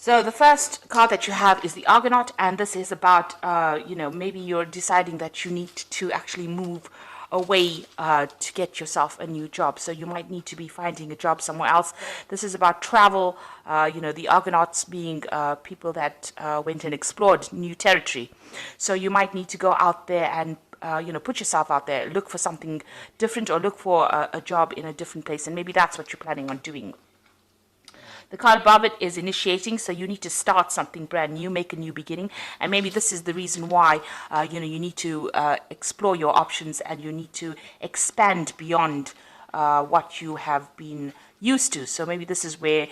So the first card that you have is the Argonaut, and this is about, maybe you're deciding that you need to actually move away to get yourself a new job. So you might need to be finding a job somewhere else. This is about travel, the Argonauts being people that went and explored new territory. So you might need to go out there and put yourself out there, look for something different, or look for a job in a different place, and maybe that's what you're planning on doing. The card above it is initiating, so you need to start something brand new, make a new beginning, and maybe this is the reason why you need to explore your options, and you need to expand beyond what you have been used to. So maybe this is where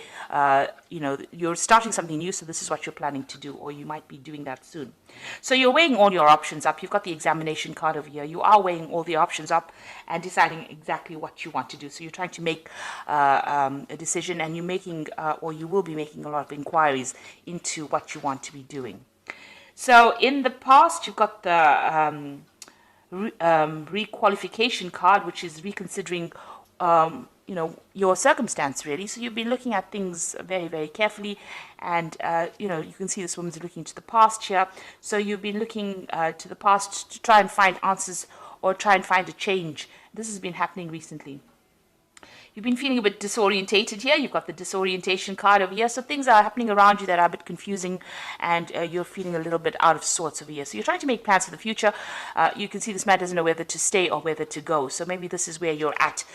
you're starting something new, so this is what you're planning to do, or you might be doing that soon. So you're weighing all your options up. You've got the examination card over here. You are weighing all the options up and deciding exactly what you want to do. So you're trying to make a decision, and you're making or you will be making a lot of inquiries into what you want to be doing. So in the past, you've got the requalification card, which is reconsidering your circumstance, really. So you've been looking at things very, very carefully, and you can see this woman's looking to the past here. So you've been looking to the past to try and find answers or try and find a change. This has been happening recently. You've been feeling a bit disorientated here. You've got the disorientation card over here. So things are happening around you that are a bit confusing, and you're feeling a little bit out of sorts over here. So you're trying to make plans for the future. You can see this man doesn't know whether to stay or whether to go. So maybe this is where you're at.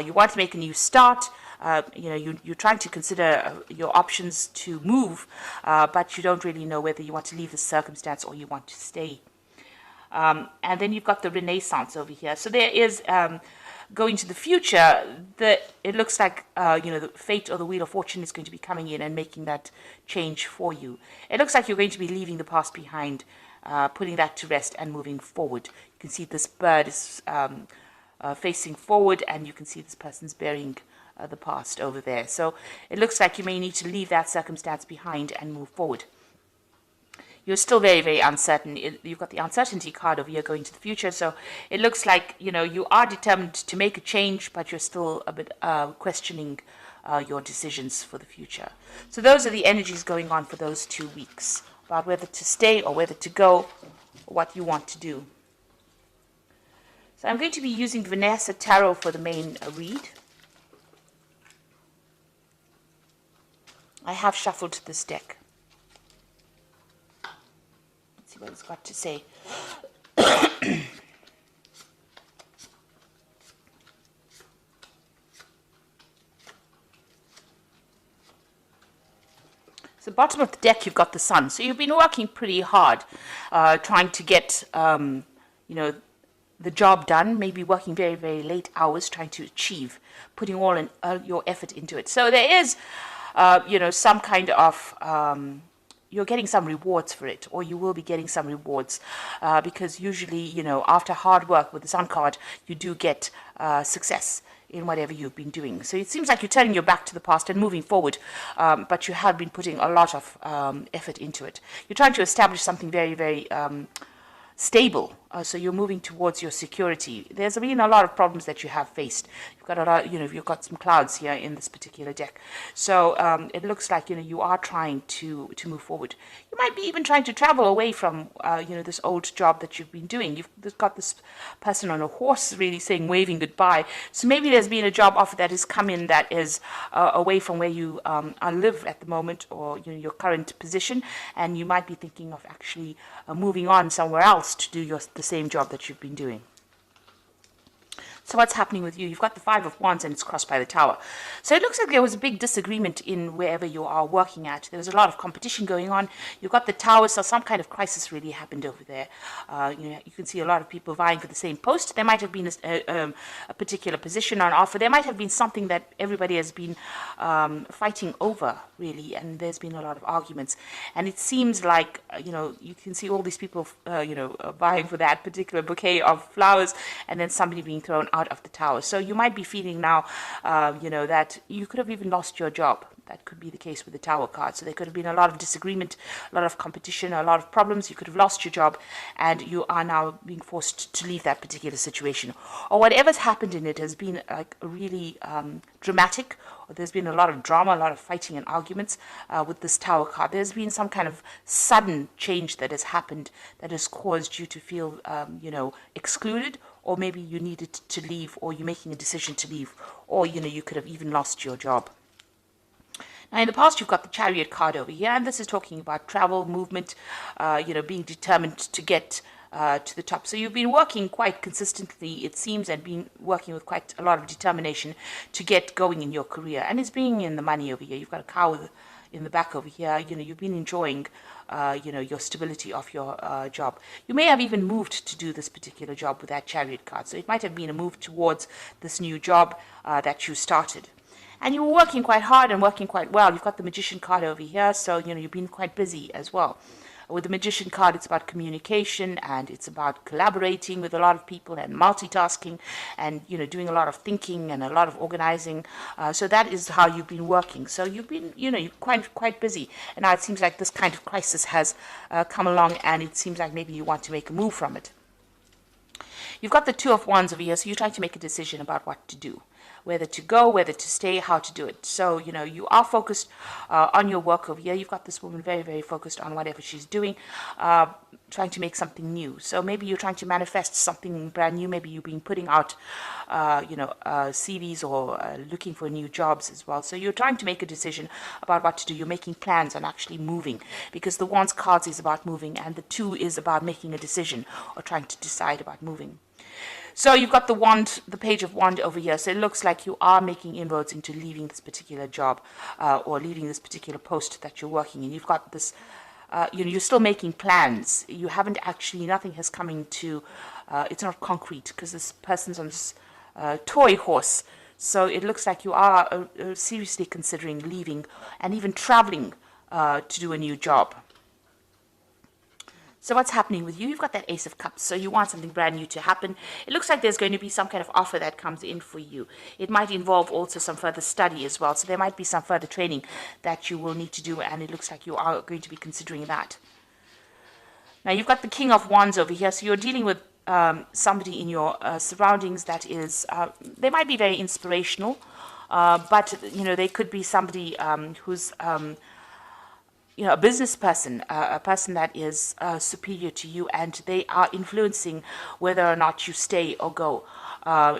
You want to make a new start. You're trying to consider your options to move, but you don't really know whether you want to leave the circumstance or you want to stay. And then you've got the Renaissance over here. So there is... going to the future, it looks like the fate or the wheel of fortune is going to be coming in and making that change for you. It looks like you're going to be leaving the past behind, putting that to rest and moving forward. You can see this bird is facing forward, and you can see this person's burying the past over there. So it looks like you may need to leave that circumstance behind and move forward. You're still very, very uncertain. You've got the uncertainty card over here going to the future. So it looks like, you are determined to make a change, but you're still a bit questioning your decisions for the future. So those are the energies going on for those 2 weeks, about whether to stay or whether to go, or what you want to do. So I'm going to be using Vanessa Tarot for the main read. I have shuffled this deck. What it's got to say. So bottom of the deck, you've got the Sun. So you've been working pretty hard, trying to get the job done, maybe working very, very late hours, trying to achieve, putting all your effort into it. So there is some kind of you're getting some rewards for it, or you will be getting some rewards, because usually, after hard work with the Sun card, you do get success in whatever you've been doing. So it seems like you're turning your back to the past and moving forward, but you have been putting a lot of effort into it. You're trying to establish something very, very stable. So you're moving towards your security. There's been a lot of problems that you have faced. You've got a lot, you've got some clouds here in this particular deck. So it looks like, you are trying to move forward. You might be even trying to travel away from, this old job that you've been doing. You've got this person on a horse really saying, waving goodbye. So maybe there's been a job offer that has come in that is away from where you live at the moment, or, your current position. And you might be thinking of actually moving on somewhere else to do the same job that you've been doing. So what's happening with you? You've got the Five of Wands, and it's crossed by the Tower. So it looks like there was a big disagreement in wherever you are working at. There was a lot of competition going on. You've got the Tower, so some kind of crisis really happened over there. You can see a lot of people vying for the same post. There might have been a particular position on offer. There might have been something that everybody has been fighting over, really, and there's been a lot of arguments. And it seems like, you can see all these people, vying for that particular bouquet of flowers, and then somebody being thrown out of the Tower. So you might be feeling now, that you could have even lost your job. That could be the case with the Tower card. So there could have been a lot of disagreement, a lot of competition, a lot of problems. You could have lost your job and you are now being forced to leave that particular situation. Or whatever's happened in it has been like really dramatic, or there's been a lot of drama, a lot of fighting and arguments with this Tower card. There's been some kind of sudden change that has happened that has caused you to feel, excluded, or maybe you needed to leave, or you're making a decision to leave, or, you could have even lost your job. Now, in the past, you've got the Chariot card over here, and this is talking about travel, movement, being determined to get to the top. So you've been working quite consistently, it seems, and been working with quite a lot of determination to get going in your career. And it's bringing in the money over here. You've got a cow in the back over here. You've been enjoying, your stability of your job. You may have even moved to do this particular job with that Chariot card. So it might have been a move towards this new job that you started. And you were working quite hard and working quite well. You've got the Magician card over here, so, you've been quite busy as well. With the Magician card, it's about communication, and it's about collaborating with a lot of people and multitasking and, doing a lot of thinking and a lot of organizing. So that is how you've been working. So you've been, you're quite busy. And now it seems like this kind of crisis has come along, and it seems like maybe you want to make a move from it. You've got the Two of Wands over here, so you're trying to make a decision about what to do. Whether to go, whether to stay, how to do it. So, you are focused on your work over here. You've got this woman very, very focused on whatever she's doing, trying to make something new. So maybe you're trying to manifest something brand new. Maybe you've been putting out, CVs or looking for new jobs as well. So you're trying to make a decision about what to do. You're making plans on actually moving, because the Wands cards is about moving, and the Two is about making a decision or trying to decide about moving. So you've got the Page of Wand over here. So it looks like you are making inroads into leaving this particular job or leaving this particular post that you're working in. You've got this, you're still making plans. You haven't actually, nothing has come into, it's not concrete, because this person's on this toy horse. So it looks like you are seriously considering leaving and even traveling to do a new job. So what's happening with you? You've got that Ace of Cups, so you want something brand new to happen. It looks like there's going to be some kind of offer that comes in for you. It might involve also some further study as well, so there might be some further training that you will need to do, and it looks like you are going to be considering that. Now, you've got the King of Wands over here, so you're dealing with somebody in your surroundings that is, they might be very inspirational, but, they could be somebody who's... a business person, a person that is superior to you, and they are influencing whether or not you stay or go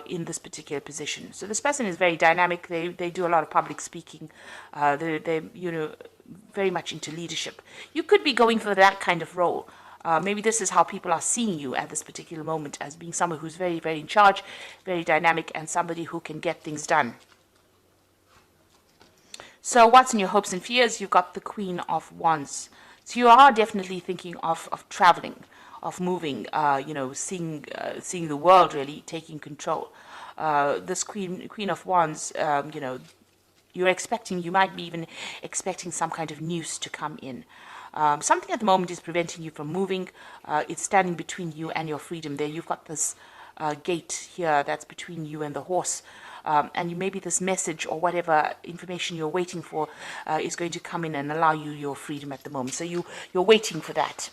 in this particular position. So this person is very dynamic. They do a lot of public speaking. They're very much into leadership. You could be going for that kind of role. Maybe this is how people are seeing you at this particular moment, as being someone who's very, very in charge, very dynamic, and somebody who can get things done. So what's in your hopes and fears? You've got the Queen of Wands. So you are definitely thinking of traveling, of moving, seeing the world, really, taking control. This Queen of Wands, you might be even expecting some kind of news to come in. Something at the moment is preventing you from moving. It's standing between you and your freedom there. You've got this gate here that's between you and the horse. And maybe this message or whatever information you're waiting for is going to come in and allow you your freedom at the moment. So you're waiting for that.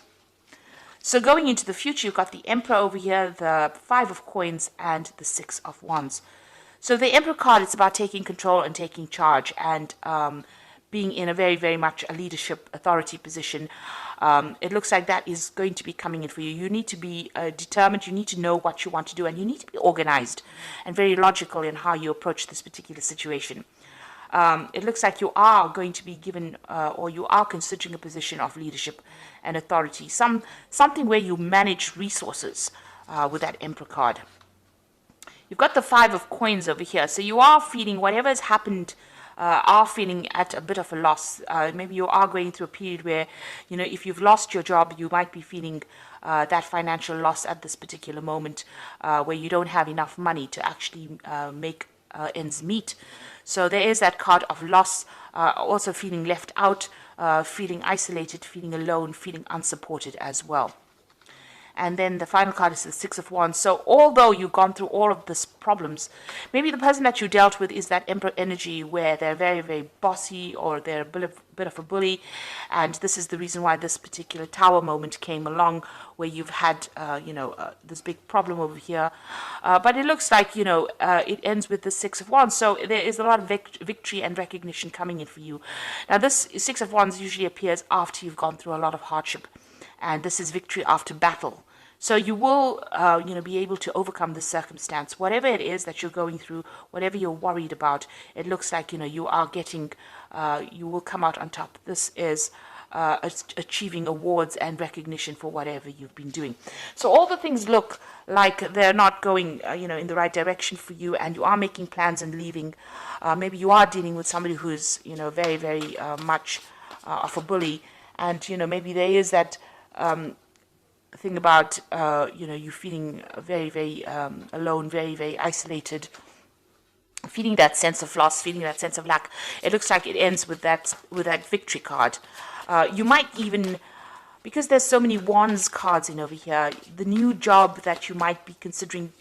So going into the future, you've got the Emperor over here, the Five of Coins, and the Six of Wands. So the Emperor card is about taking control and taking charge, and being in a very, very much a leadership authority position. It looks like that is going to be coming in for you. You need to be determined. You need to know what you want to do, and you need to be organized and very logical in how you approach this particular situation. It looks like you are going to be given, or you are considering a position of leadership and authority, something where you manage resources with that Emperor card. You've got the Five of Coins over here, so you are feeling whatever has happened, are feeling at a bit of a loss. Maybe you are going through a period where, if you've lost your job, you might be feeling that financial loss at this particular moment, where you don't have enough money to actually make ends meet. So there is that card of loss, also feeling left out, feeling isolated, feeling alone, feeling unsupported as well. And then the final card is the Six of Wands. So although you've gone through all of these problems, maybe the person that you dealt with is that Emperor energy where they're very, very bossy, or they're a bit of a bully. And this is the reason why this particular Tower moment came along, where you've had, this big problem over here. But it looks like, it ends with the Six of Wands. So there is a lot of victory and recognition coming in for you. Now, this Six of Wands usually appears after you've gone through a lot of hardship. And this is victory after battle. So you will, be able to overcome the circumstance. Whatever it is that you're going through, whatever you're worried about, it looks like, you are getting, you will come out on top. This is achieving awards and recognition for whatever you've been doing. So all the things look like they're not going, in the right direction for you, and you are making plans and leaving. Maybe you are dealing with somebody who's, very, very much of a bully. And, maybe there is that thing about, you feeling very, very alone, very, very isolated, feeling that sense of loss, feeling that sense of lack. It looks like it ends with that victory card. You might even, because there's so many wands cards in over here, the new job that you might be considering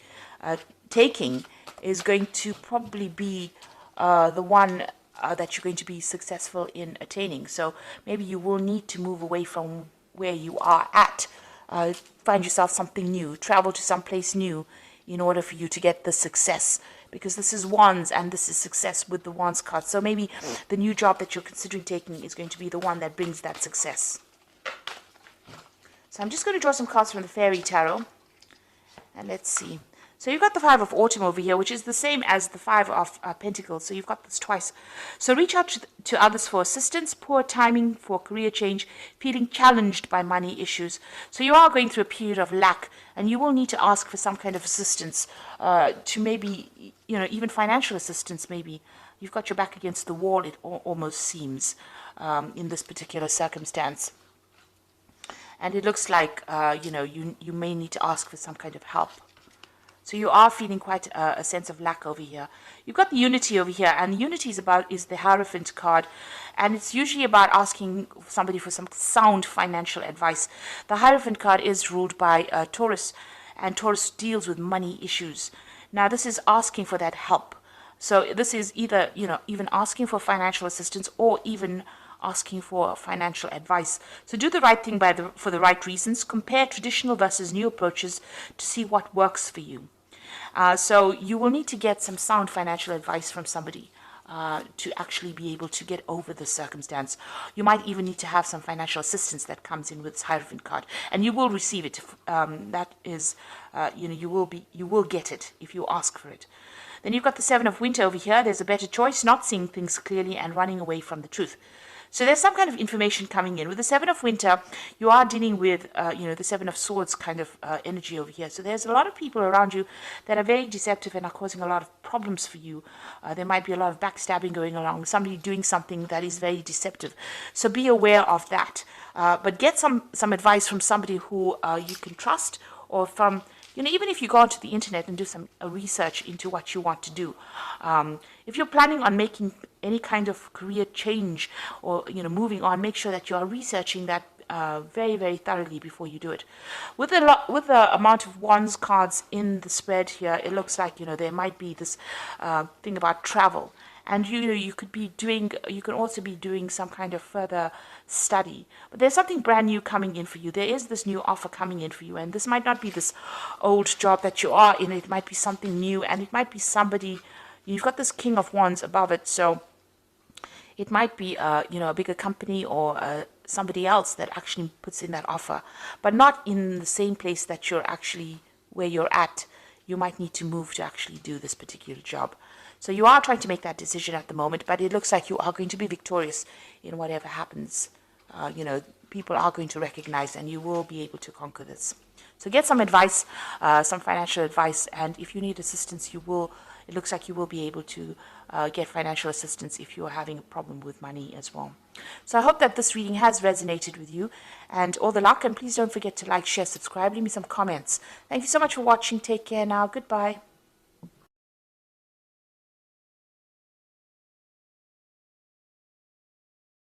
taking is going to probably be the one that you're going to be successful in attaining. So maybe you will need to move away from where you are at, find yourself something new, travel to someplace new in order for you to get the success, because this is wands and this is success with the wands card. So maybe the new job that you're considering taking is going to be the one that brings that success. So I'm just going to draw some cards from the Fairy Tarot, and let's see. So you've got the Five of Autumn over here, which is the same as the Five of Pentacles. So you've got this twice. So reach out to others for assistance, poor timing for career change, feeling challenged by money issues. So you are going through a period of lack, and you will need to ask for some kind of assistance, to maybe, even financial assistance maybe. You've got your back against the wall, it almost seems, in this particular circumstance. And it looks like, you may need to ask for some kind of help. So you are feeling quite a sense of lack over here. You've got the Unity over here, and Unity is the Hierophant card, and it's usually about asking somebody for some sound financial advice. The Hierophant card is ruled by Taurus, and Taurus deals with money issues. Now this is asking for that help. So this is either, even asking for financial assistance, or even asking for financial advice. So do the right thing for the right reasons. Compare traditional versus new approaches to see what works for you. So you will need to get some sound financial advice from somebody to actually be able to get over the circumstance. You might even need to have some financial assistance that comes in with this Hierophant card, and you will receive it. That is, you will get it if you ask for it. Then you've got the Seven of Winter over here. There's a better choice, not seeing things clearly and running away from the truth. So there's some kind of information coming in. With the Seven of Winter, you are dealing with, the Seven of Swords kind of energy over here. So there's a lot of people around you that are very deceptive and are causing a lot of problems for you. There might be a lot of backstabbing going along, somebody doing something that is very deceptive. So be aware of that. But get some advice from somebody who you can trust, or from, even if you go onto the internet and do some research into what you want to do. If you're planning on making any kind of career change, or moving on, make sure that you are researching that very, very thoroughly before you do it. With the amount of wands cards in the spread here, it looks like there might be this thing about travel, and you can also be doing some kind of further study. But there's something brand new coming in for you. There is this new offer coming in for you, and this might not be this old job that you are in. It might be something new, and it might be somebody. You've got this King of Wands above it, so it might be a bigger company, or somebody else that actually puts in that offer, but not in the same place that you're actually where you're at. You might need to move to actually do this particular job. So you are trying to make that decision at the moment, but it looks like you are going to be victorious in whatever happens. People are going to recognize, and you will be able to conquer this. So get some advice, some financial advice, and if you need assistance, it looks like you will be able to get financial assistance if you are having a problem with money as well. So I hope that this reading has resonated with you, and all the luck, and please don't forget to like, share, subscribe, leave me some comments. Thank you so much for watching. Take care now. Goodbye.